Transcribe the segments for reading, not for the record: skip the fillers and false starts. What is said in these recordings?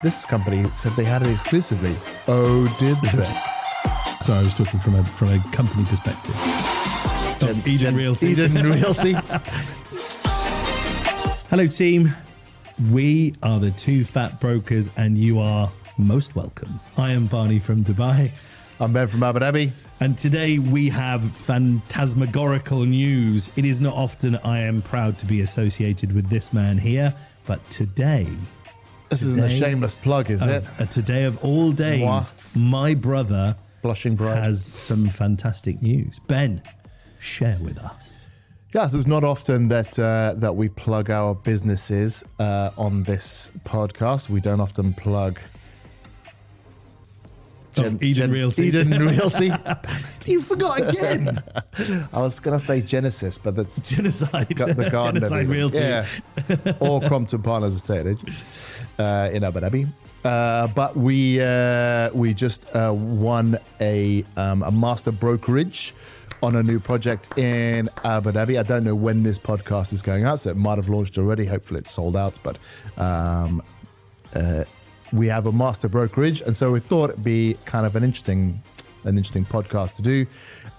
This company said they had it exclusively. Oh, did they? Sorry, I was talking from a company perspective. Eden Realty. Eden Realty. Hello, team. We are the Two Fat Brokers, and you are most welcome. I am Barney from Dubai. I'm Ben from Abu Dhabi. And today we have phantasmagorical news. It is not often I am proud to be associated with this man here, but today... This isn't a shameless plug, is it? Today of all days, What? my brother Blushing bride. has some fantastic news. Ben, share with us. Yes, it's not often that we plug our businesses on this podcast. We don't often plug Eden Realty. Eden Realty. You forgot again. I was going to say Genesis, but that's Genocide. the garden. Genocide Realty. Yeah. Or Crompton Partners Estate Agents in Abu Dhabi. But we just won a master brokerage on a new project in Abu Dhabi. I don't know when this podcast is going out, so it might have launched already. Hopefully it's sold out, but we have a master brokerage, and so we thought it'd be kind of an interesting podcast to do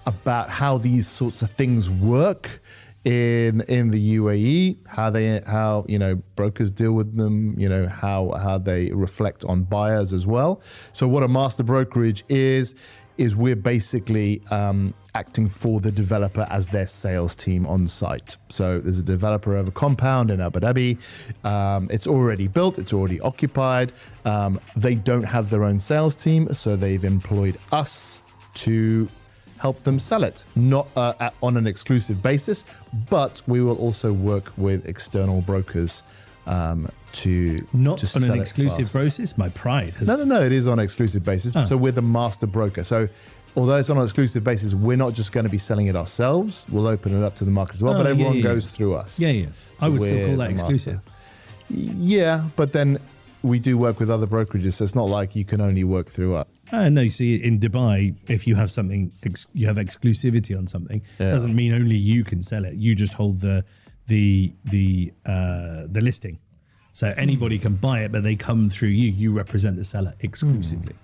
about how these sorts of things work in the UAE, how brokers deal with them, how they reflect on buyers as well. So what a master brokerage is we're basically acting for the developer as their sales team on site. So there's a developer of a compound in Abu Dhabi. It's already built, it's already occupied. They don't have their own sales team, so they've employed us to help them sell it, not on an exclusive basis, but we will also work with external brokers to Not sell on an it exclusive fast. process. My pride has... No, it is on an exclusive basis. So we're the master broker. So although it's on an exclusive basis, we're not just going to be selling it ourselves. We'll open it up to the market as well, but everyone goes through us. Yeah. So I would still we're call that the exclusive. master. Yeah, but then we do work with other brokerages, so it's not like you can only work through us. No, you see, in Dubai, if you have something, you have exclusivity on something, doesn't mean only you can sell it. You just hold the listing. So anybody can buy it, but they come through you. You represent the seller exclusively.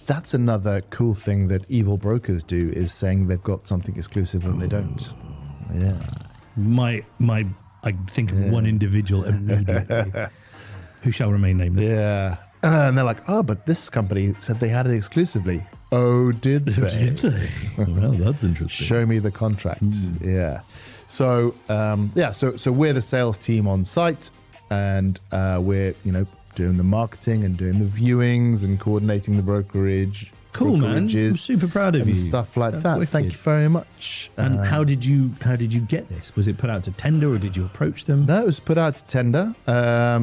That's another cool thing that evil brokers do, is saying they've got something exclusive when they don't. Yeah. I think of one individual immediately, who shall remain nameless. Yeah. And they're like, oh, but this company said they had it exclusively. Oh, did they? Did they? Well, that's interesting. Show me the contract. Yeah. So, so we're the sales team on site, and we're, doing the marketing and doing the viewings and coordinating the brokerage. Cool, man. I'm super proud of and you. Stuff like That's that. wicked. Thank you very much. And how did you get this? Was it put out to tender, or did you approach them? No, it was put out to tender.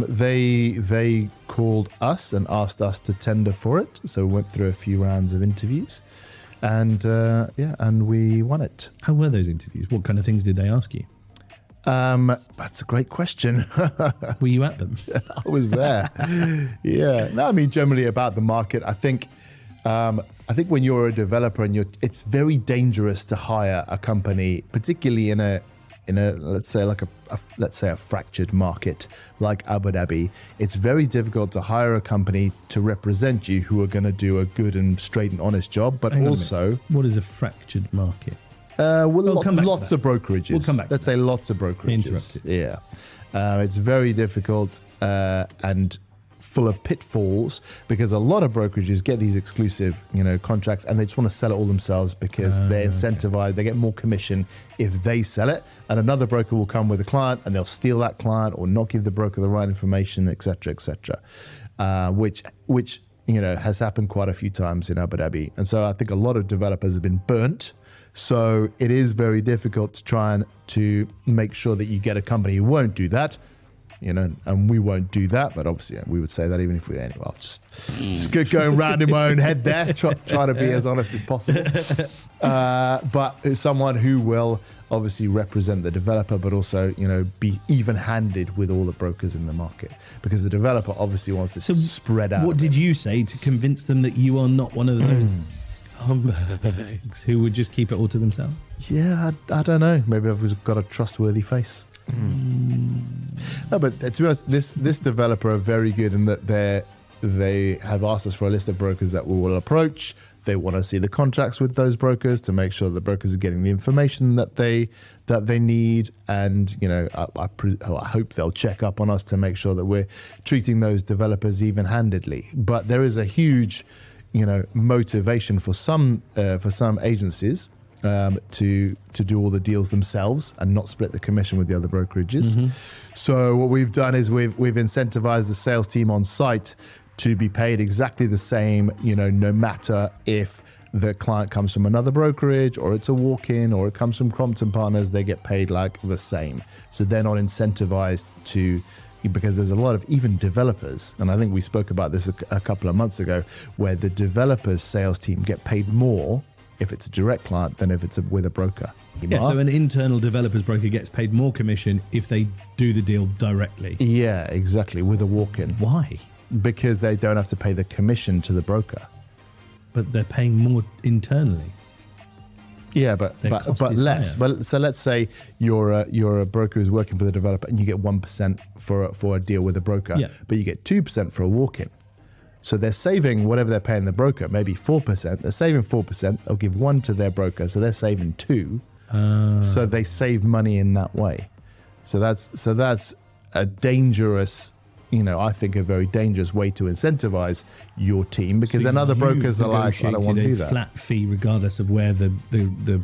They called us and asked us to tender for it. So we went through a few rounds of interviews, and and we won it. How were those interviews? What kind of things did they ask you? That's a great question. Were you at them? I was there. Yeah. No, I mean, generally about the market. I think when you're a developer and it's very dangerous to hire a company, particularly in a let's say a fractured market like Abu Dhabi. It's very difficult to hire a company to represent you who are going to do a good and straight and honest job, but also, what is a fractured market? Lots of brokerages. We'll come back. Let's say lots of brokerages. Interrupted. Yeah. It's very difficult and full of pitfalls, because a lot of brokerages get these exclusive, contracts, and they just want to sell it all themselves because they're incentivized. They get more commission if they sell it, and another broker will come with a client and they'll steal that client or not give the broker the right information, etc., which has happened quite a few times in Abu Dhabi. And so I think a lot of developers have been burnt. So it is very difficult to try and to make sure that you get a company who won't do that, and we won't do that. But obviously, we would say that even if we, anyway, I'll just going round in my own head there, try to be as honest as possible. But someone who will obviously represent the developer, but also, be even-handed with all the brokers in the market, because the developer obviously wants to spread out. What did you say to convince them that you are not one of those scumbags who would just keep it all to themselves? Yeah, I don't know. Maybe I've got a trustworthy face. No, but to be honest, this developer are very good in that they have asked us for a list of brokers that we will approach. They want to see the contracts with those brokers to make sure the brokers are getting the information that they need, and I hope they'll check up on us to make sure that we're treating those developers even-handedly. But there is a huge motivation for some agencies to do all the deals themselves and not split the commission with the other brokerages. So what we've done is we've incentivized the sales team on site to be paid exactly the same, no matter if the client comes from another brokerage or it's a walk-in or it comes from Crompton Partners, they get paid like the same. So they're not incentivized to, because there's a lot of even developers, and I think we spoke about this a couple of months ago, where the developers sales team get paid more if it's a direct client than if it's with a broker. Yeah, so an internal developers broker gets paid more commission if they do the deal directly. Yeah, exactly, with a walk-in. Why? Because they don't have to pay the commission to the broker. But they're paying more internally. Yeah, but less. Higher. But so let's say you're a broker who's working for the developer and you get 1% for a deal with a broker, but you get 2% for a walk-in. So they're saving whatever they're paying the broker, maybe 4%. They're saving 4%. They'll give 1 to their broker, so they're saving 2. So they save money in that way. So that's a dangerous. I think a very dangerous way to incentivize your team, because then other brokers are like, I don't want to do that. Flat fee regardless of where the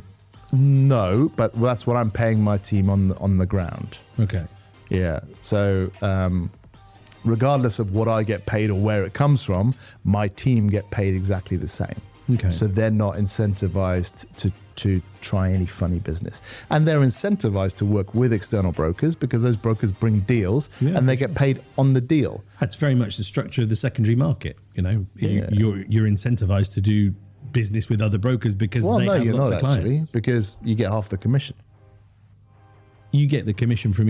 No, but that's what I'm paying my team on the ground. Okay. Yeah. So regardless of what I get paid or where it comes from, my team get paid exactly the same. Okay. So they're not incentivized to try any funny business. And they're incentivized to work with external brokers because those brokers bring deals and they get paid on the deal. That's very much the structure of the secondary market. You're incentivized to do business with other brokers because they have lots of clients. Actually, because you get half the commission. You get the commission from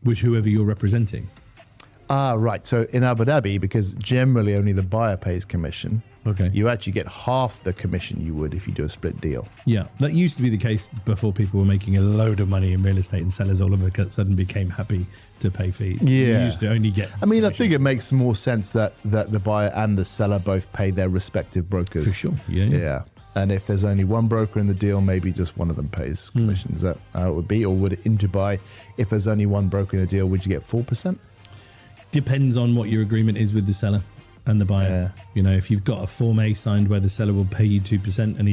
whoever you're representing. Right. So in Abu Dhabi, because generally only the buyer pays commission, you actually get half the commission you would if you do a split deal. Yeah, that used to be the case before people were making a load of money in real estate and sellers all of a sudden became happy to pay fees. Yeah. You used to only get commission. I think it makes more sense that the buyer and the seller both pay their respective brokers. For sure. Yeah. And if there's only one broker in the deal, maybe just one of them pays commission. Is that how it would be? Or would it in Dubai, if there's only one broker in the deal, would you get 4%? Depends on what your agreement is with the seller and the buyer. If you've got a Form A signed where the seller will pay you 2% and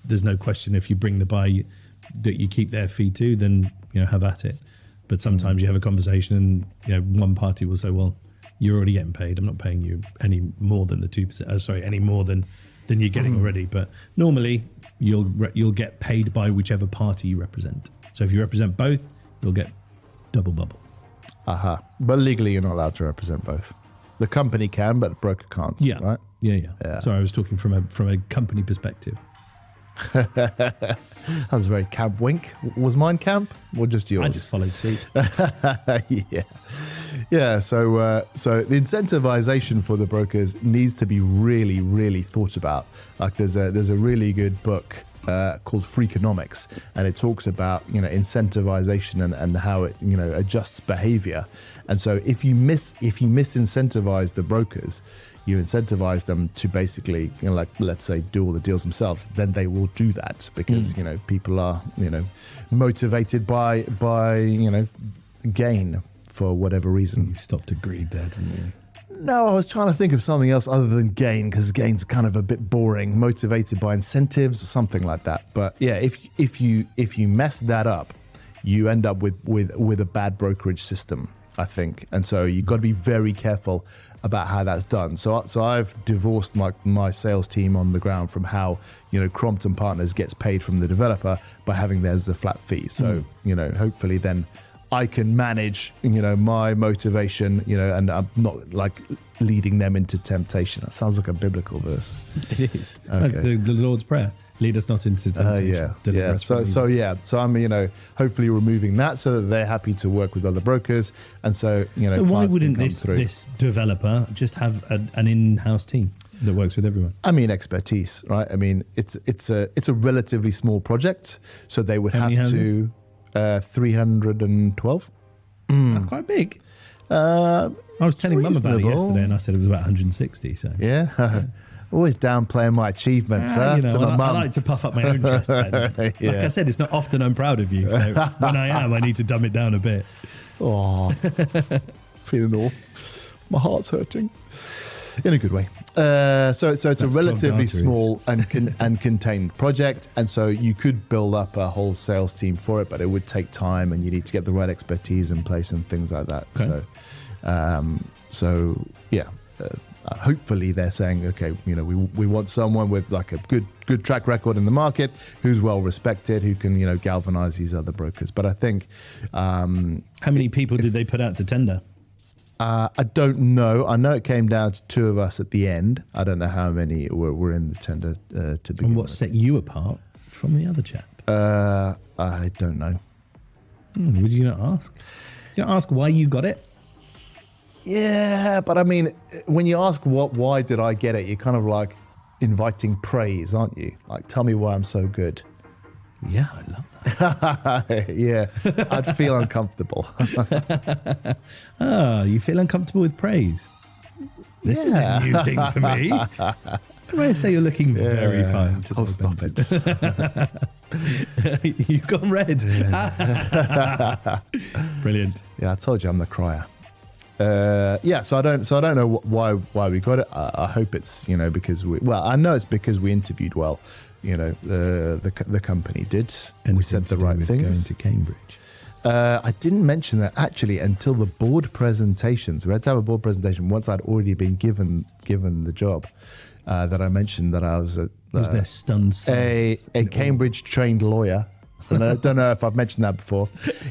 there's no question if you bring the buyer that you keep their fee too, then have at it. But sometimes you have a conversation and one party will say, well, you're already getting paid. I'm not paying you any more than the 2%. Any more than you're getting already. But normally you'll get paid by whichever party you represent. So if you represent both, you'll get double bubble. But legally, you're not allowed to represent both. The company can, but the broker can't. Yeah. Right? Yeah. Sorry, I was talking from a company perspective. That was a very camp wink. Was mine camp or just yours? I just followed suit. Yeah. So the incentivization for the brokers needs to be really, really thought about. Like there's a really good book called Freakonomics, and it talks about incentivization and how it adjusts behavior. And so if you misincentivize the brokers, you incentivize them to basically like let's say do all the deals themselves, then they will do that because people are motivated by gain for whatever reason. You stopped at greed there, didn't you? No, I was trying to think of something else other than gain, because gain's kind of a bit boring. Motivated by incentives or something like that. But yeah, if you mess that up, you end up with a bad brokerage system, I think. And so you've got to be very careful about how that's done. So I've divorced my sales team on the ground from how Crompton Partners gets paid from the developer by having theirs as a flat fee. So hopefully then I can manage, my motivation, and I'm not like leading them into temptation. That sounds like a biblical verse. It is. Okay. That's the Lord's Prayer. Lead us not into temptation. Yeah. So I'm, hopefully removing that so that they're happy to work with other brokers. And so, So why wouldn't this developer just have an in-house team that works with everyone? I mean, expertise, right? I mean, it's a relatively small project, so they would have to 312. That's quite big. I was telling Mum about it reasonable. yesterday, and I said it was about 160. So Yeah. Always downplaying my achievements, you know, to my I mum. like to puff up my own chest. Then. Yeah. Like I said, it's not often I'm proud of you. So when I am, I need to dumb it down a bit. Oh, feeling all. My heart's hurting. In a good way. So it's a relatively small and contained project, and so you could build up a whole sales team for it, but it would take time, and you need to get the right expertise in place and things like that. Okay. So yeah. Hopefully they're saying, okay, you know, we want someone with like a good track record in the market, who's well respected, who can, you know, galvanize these other brokers. But I think how many people did they put out to tender? I don't know. I know it came down to 2 of us at the end. I don't know how many were in the tender to begin And what with. set you apart from the other chap? I don't know. Would you not ask? Did you not ask why you got it? Yeah, but I mean, when you ask why did I get it, you're kind of like inviting praise, aren't you? Like, tell me why I'm so good. Yeah, I love that. Yeah, I'd feel uncomfortable. You feel uncomfortable with praise? This is a new thing for me. Can I say you're looking very fine today? Oh, stop it. You've gone red. Brilliant. Yeah, I told you I'm the crier. So I don't know why we got it. I hope it's, you know, because I know it's because we interviewed well. You know, the company did, and we said the right things. Going to Cambridge. I didn't mention that actually until the board presentations. We had to have a board presentation once I'd already been given the job. That I mentioned that I was Was there stunned silence? a Cambridge trained lawyer. And I don't know if I've mentioned that before.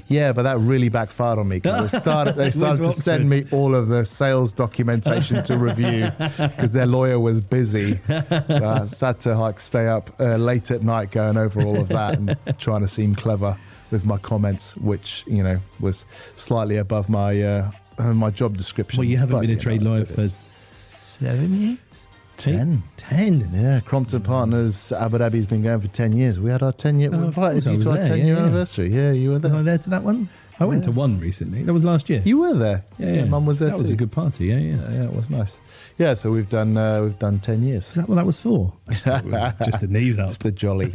Yeah, but that really backfired on me because they started to send me all of the sales documentation to review because their lawyer was busy. So I had to like stay up late at night going over all of that and trying to seem clever with my comments, which, you know, was slightly above my my job description. Well, you haven't been a trade lawyer for 7 years? 10. Yeah, Crompton Partners Abu Dhabi's been going for 10 years. We had our 10-year. We invited you to our 10-year anniversary. Yeah, you were there. Was I there to that one? I went to one recently. That was last year. You were there. Yeah. Mum was there that too. was a good party. Yeah. Yeah, it was nice. Yeah, so we've done 10 years. Is that what that was for? I just thought it was just a knees up. Just a jolly.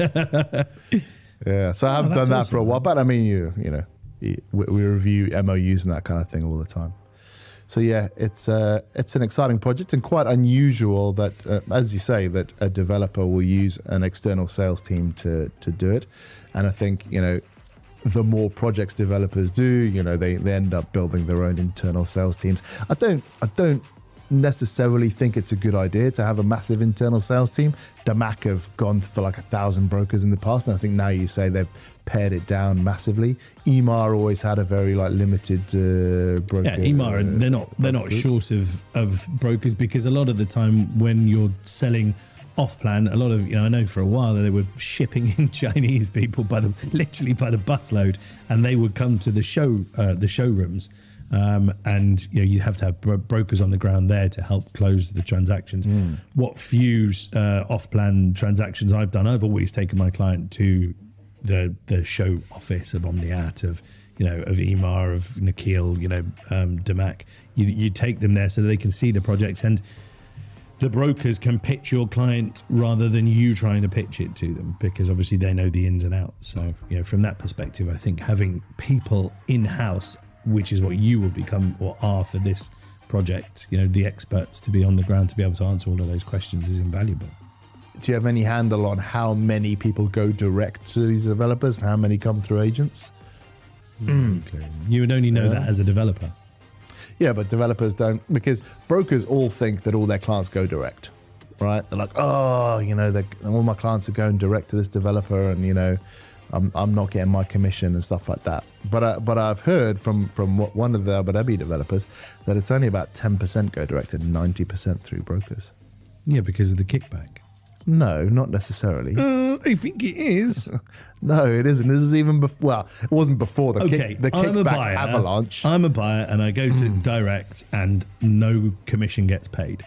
Yeah, so I haven't done that for a while, but I mean, you know, we review MOUs and that kind of thing all the time. So yeah, it's an exciting project and quite unusual that, as you say, that a developer will use an external sales team to do it. And I think, you know, the more projects developers do, you know, they end up building their own internal sales teams. I don't necessarily think it's a good idea to have a massive internal sales team. Damac have gone for like 1,000 brokers in the past, and I think now you say they've pared it down massively. Emar always had a very like limited broker. Yeah, Emar, they're not short of brokers because a lot of the time when you're selling off plan, a lot of, you know, I know for a while that they were shipping in Chinese people literally by the busload, and they would come to the showrooms. And you know, you'd have to have brokers on the ground there to help close the transactions. What few off-plan transactions I've done, I've always taken my client to the show office of Omniat, of Emar, of Nikhil, Damac. You take them there so that they can see the projects, and the brokers can pitch your client rather than you trying to pitch it to them, because obviously they know the ins and outs. So, you know, from that perspective, I think having people in-house, which is what you will become or are for this project, you know, the experts to be on the ground to be able to answer all of those questions is invaluable. Do you have any handle on how many people go direct to these developers and how many come through agents? You would only know that as a developer. Yeah, but developers don't, because brokers all think that all their clients go direct, right? They're like, oh, you know, all my clients are going direct to this developer, and, you know, I'm not getting my commission and stuff like that. But I've heard from one of the Abu Dhabi developers that it's only about 10% go direct and 90% through brokers. Yeah, because of the kickback. No, not necessarily. I think it is. No, it isn't. This is even before. Well, it wasn't before the kickback avalanche. I'm a buyer and I go to direct and no commission gets paid.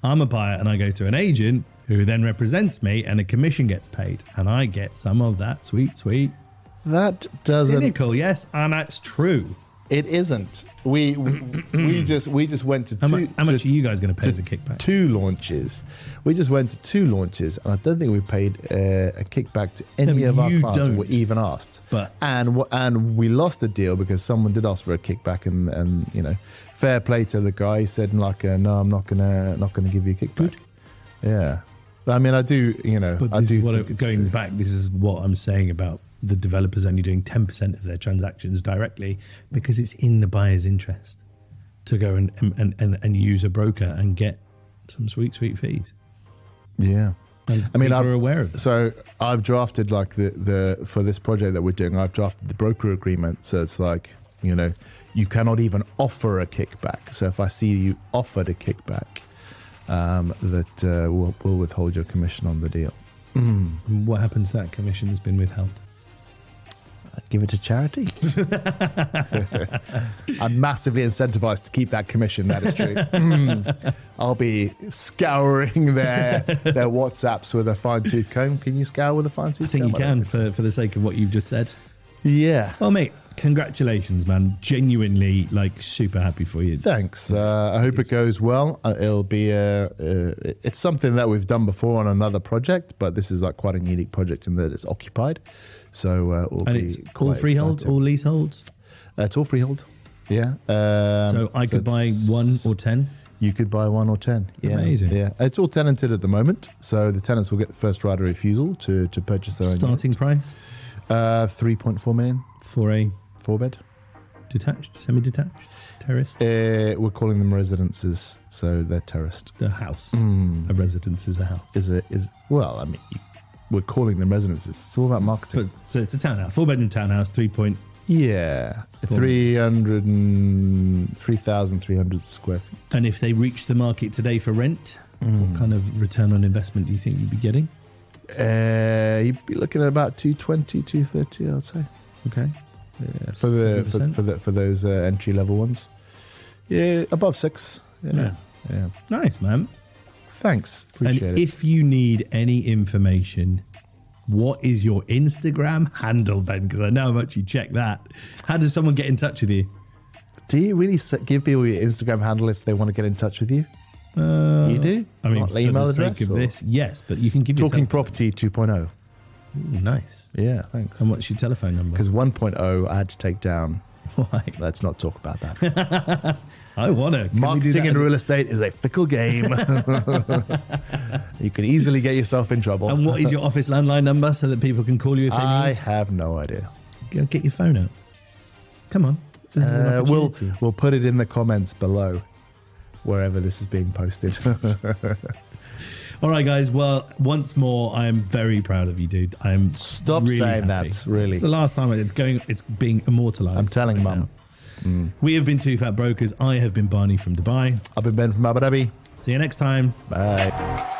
I'm a buyer and I go to an agent who then represents me and a commission gets paid, and I get some of that sweet. That doesn't. Cynical, yes, and that's true. It isn't. We just went to How much are you guys going to pay as a kickback? 2 launches. We just went to 2 launches, and I don't think we paid a kickback to any of our clients who were even asked. And we lost a deal because someone did ask for a kickback, and you know, fair play to the guy. He said like, no, I'm not gonna give you a kickback. Good. Yeah, I mean, I do. You know, but I do. Going back, this is what I'm saying about the developers only doing 10% of their transactions directly, because it's in the buyer's interest to go and use a broker and get some sweet fees. Yeah. And I mean, I'm aware of that. So I've drafted like the for this project that we're doing, I've drafted the broker agreement. So it's like, you know, you cannot even offer a kickback. So if I see you offered a kickback, we'll withhold your commission on the deal. What happens to that commission that's been withheld? Give it to charity. I'm massively incentivized to keep that commission. That is true. I'll be scouring their WhatsApps with a fine-tooth comb. Can you scour with a fine-tooth comb? I think you can for the sake of what you've just said. Yeah. Well, mate, congratulations, man. Genuinely, like, super happy for you. Thanks. I hope it goes well. It'll be it's something that we've done before on another project, but this is like quite a unique project in that it's occupied. So it's all freehold, all leaseholds? It's all freehold. Yeah. So I could buy 1 or 10? You could buy 1 or 10. Yeah. Amazing. Yeah. It's all tenanted at the moment. So the tenants will get the first right of refusal to purchase their own starting price? 3.4 million. For a 4-bed. Detached, semi-detached, terraced? We're calling them residences, so they're terraced. The house. A residence is a house. Well, I mean, we're calling them residences. It's all about marketing. So it's a townhouse, 4-bedroom townhouse, 3,300 square feet. And if they reach the market today for rent, what kind of return on investment do you think you'd be getting? You'd be looking at about 220, 230, I'd say. Okay. Yeah, for those entry level ones. Yeah, above 6. Yeah. Nice, man. Thanks. Appreciate and it. If you need any information, what is your Instagram handle, Ben? Because I know how much you check that. How does someone get in touch with you? Do you really give people your Instagram handle if they want to get in touch with you? You do? I mean, for email the address sake of this, yes, but you can give Talking Property 2.0. Ooh, nice. Yeah, thanks. And what's your telephone number? Because 1.0 I had to take down. Why? Let's not talk about that. I want to. Marketing in real estate is a fickle game. You can easily get yourself in trouble. And what is your office landline number so that people can call you if they need? I have no idea. Go get your phone out. Come on. This is an opportunity. We'll put it in the comments below, wherever this is being posted. All right, guys. Well, once more, I am very proud of you, dude. I am. Stop really saying happy. that. Really, it's the last time it's being immortalized. I'm telling Mum. We have been Two Fat Brokers. I have been Barney from Dubai. I've been Ben from Abu Dhabi. See you next time. Bye.